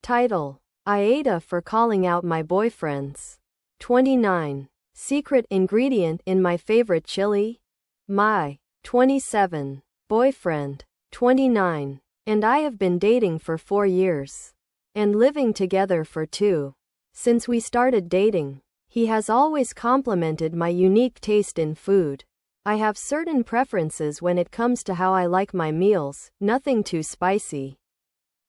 Title: Aida for calling out my boyfriends. 29. Secret ingredient in my favorite chili? My 27. boyfriend, 29, and I have been dating for 4 years and living together for 2. Since we started dating, he has always complimented my unique taste in food. I have certain preferences when it comes to how I like my meals: nothing too spicy,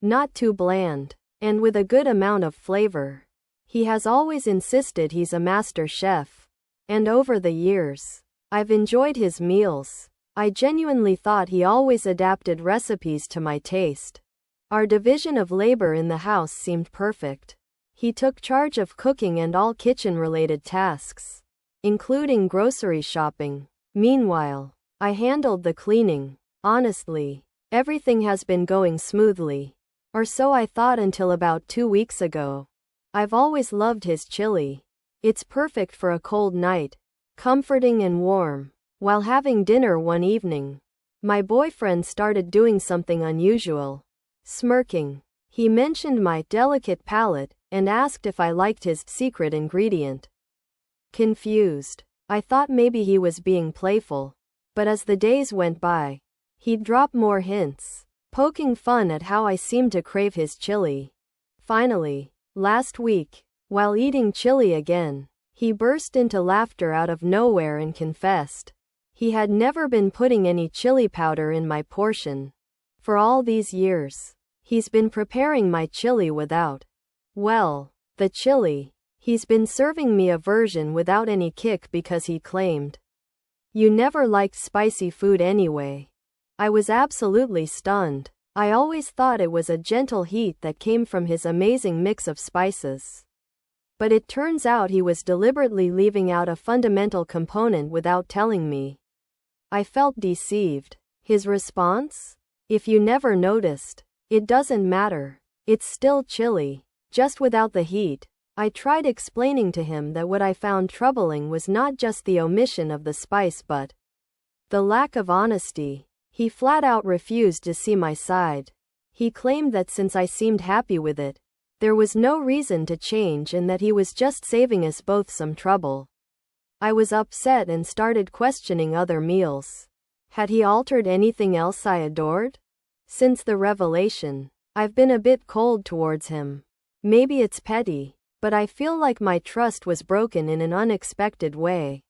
not too bland, and with a good amount of flavor. He has always insisted he's a master chef, and over the years, I've enjoyed his meals. I genuinely thought he always adapted recipes to my taste. Our division of labor in the house seemed perfect. He took charge of cooking and all kitchen-related tasks, including grocery shopping. Meanwhile, I handled the cleaning. Honestly, everything has been going smoothly. Or so I thought until about 2 weeks ago. I've always loved his chili. It's perfect for a cold night, comforting and warm. While having dinner one evening, my boyfriend started doing something unusual. Smirking, he mentioned my delicate palate and asked if I liked his secret ingredient. Confused, I thought maybe he was being playful, but as the days went by, he'd drop more hints, poking fun at how I seemed to crave his chili. Finally, last week, while eating chili again, he burst into laughter out of nowhere and confessed he had never been putting any chili powder in my portion. For all these years, he's been preparing my chili without, well, the chili. He's been serving me a version without any kick because he claimed, "You never liked spicy food anyway." I was absolutely stunned. I always thought it was a gentle heat that came from his amazing mix of spices. But it turns out he was deliberately leaving out a fundamental component without telling me. I felt deceived. His response? "If you never noticed, it doesn't matter. It's still chili, just without the heat." I tried explaining to him that what I found troubling was not just the omission of the spice but the lack of honesty. He flat out refused to see my side. He claimed that since I seemed happy with it, there was no reason to change and that he was just saving us both some trouble. I was upset and started questioning other meals. Had he altered anything else I adored? Since the revelation, I've been a bit cold towards him. Maybe it's petty, but I feel like my trust was broken in an unexpected way.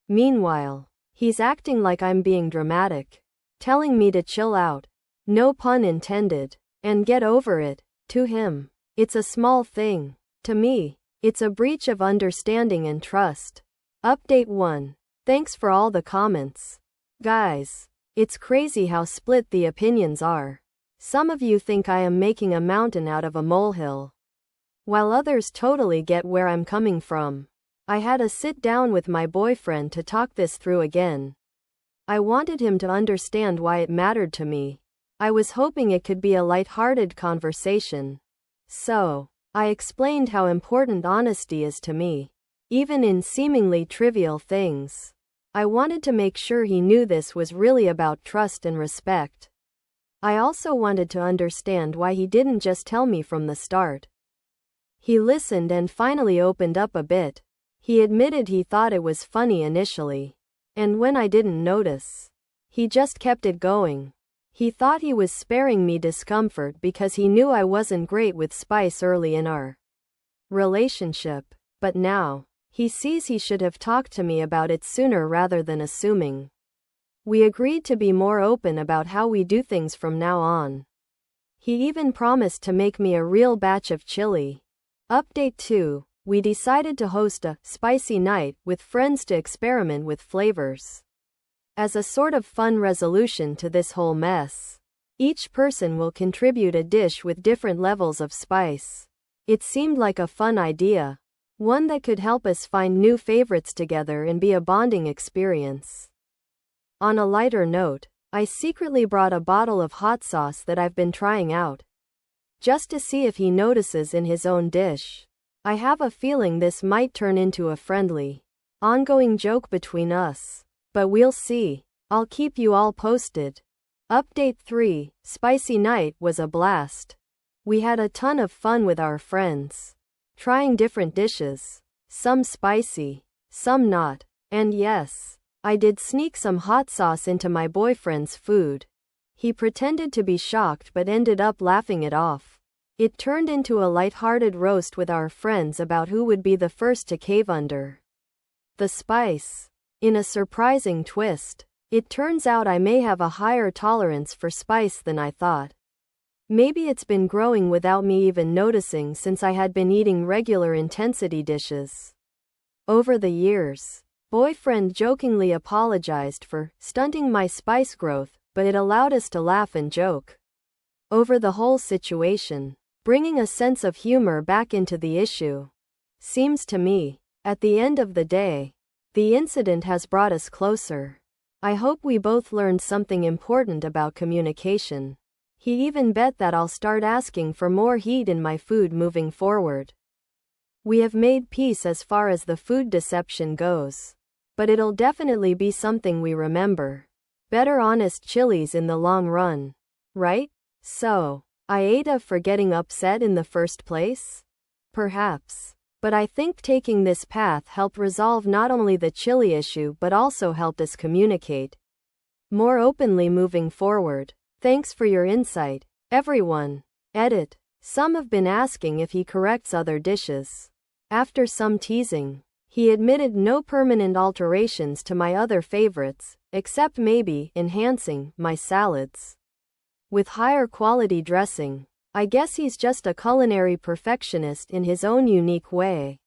Meanwhile, he's acting like I'm being dramatic, telling me to chill out, no pun intended, and get over it. To him, it's a small thing. To me, it's a breach of understanding and trust. Update 1. Thanks for all the comments. Guys, it's crazy how split the opinions are. Some of you think I am making a mountain out of a molehill, while others totally get where I'm coming from. I had a sit down with my boyfriend to talk this through again. I wanted him to understand why it mattered to me. I was hoping it could be a light-hearted conversation. So, I explained how important honesty is to me, even in seemingly trivial things. I wanted to make sure he knew this was really about trust and respect. I also wanted to understand why he didn't just tell me from the start. He listened and finally opened up a bit. He admitted he thought it was funny initially, and when I didn't notice, he just kept it going. He thought he was sparing me discomfort because he knew I wasn't great with spice early in our relationship, but now, he sees he should have talked to me about it sooner rather than assuming. We agreed to be more open about how we do things from now on. He even promised to make me a real batch of chili. Update 2. We decided to host a spicy night with friends to experiment with flavors. As a sort of fun resolution to this whole mess, each person will contribute a dish with different levels of spice. It seemed like a fun idea, one that could help us find new favorites together and be a bonding experience. On a lighter note, I secretly brought a bottle of hot sauce that I've been trying out, just to see if he notices in his own dish. I have a feeling this might turn into a friendly, ongoing joke between us, but we'll see. I'll keep you all posted. Update 3. Spicy night was a blast. We had a ton of fun with our friends, trying different dishes, some spicy, some not, and yes, I did sneak some hot sauce into my boyfriend's food. He pretended to be shocked but ended up laughing it off. It turned into a light-hearted roast with our friends about who would be the first to cave under the spice. In a surprising twist, it turns out I may have a higher tolerance for spice than I thought. Maybe it's been growing without me even noticing since I had been eating regular intensity dishes. Over the years, boyfriend jokingly apologized for stunting my spice growth, but it allowed us to laugh and joke over the whole situation, bringing a sense of humor back into the issue. Seems to me, at the end of the day, the incident has brought us closer. I hope we both learned something important about communication. He even bet that I'll start asking for more heat in my food moving forward. We have made peace as far as the food deception goes. But it'll definitely be something we remember. Better honest chilies in the long run. Right? So, I ate up for getting upset in the first place? Perhaps. But I think taking this path helped resolve not only the chili issue but also helped us communicate more openly moving forward. Thanks for your insight, everyone. Edit. Some have been asking if he corrects other dishes. After some teasing, he admitted no permanent alterations to my other favorites, except maybe enhancing my salads with higher quality dressing. I guess he's just a culinary perfectionist in his own unique way.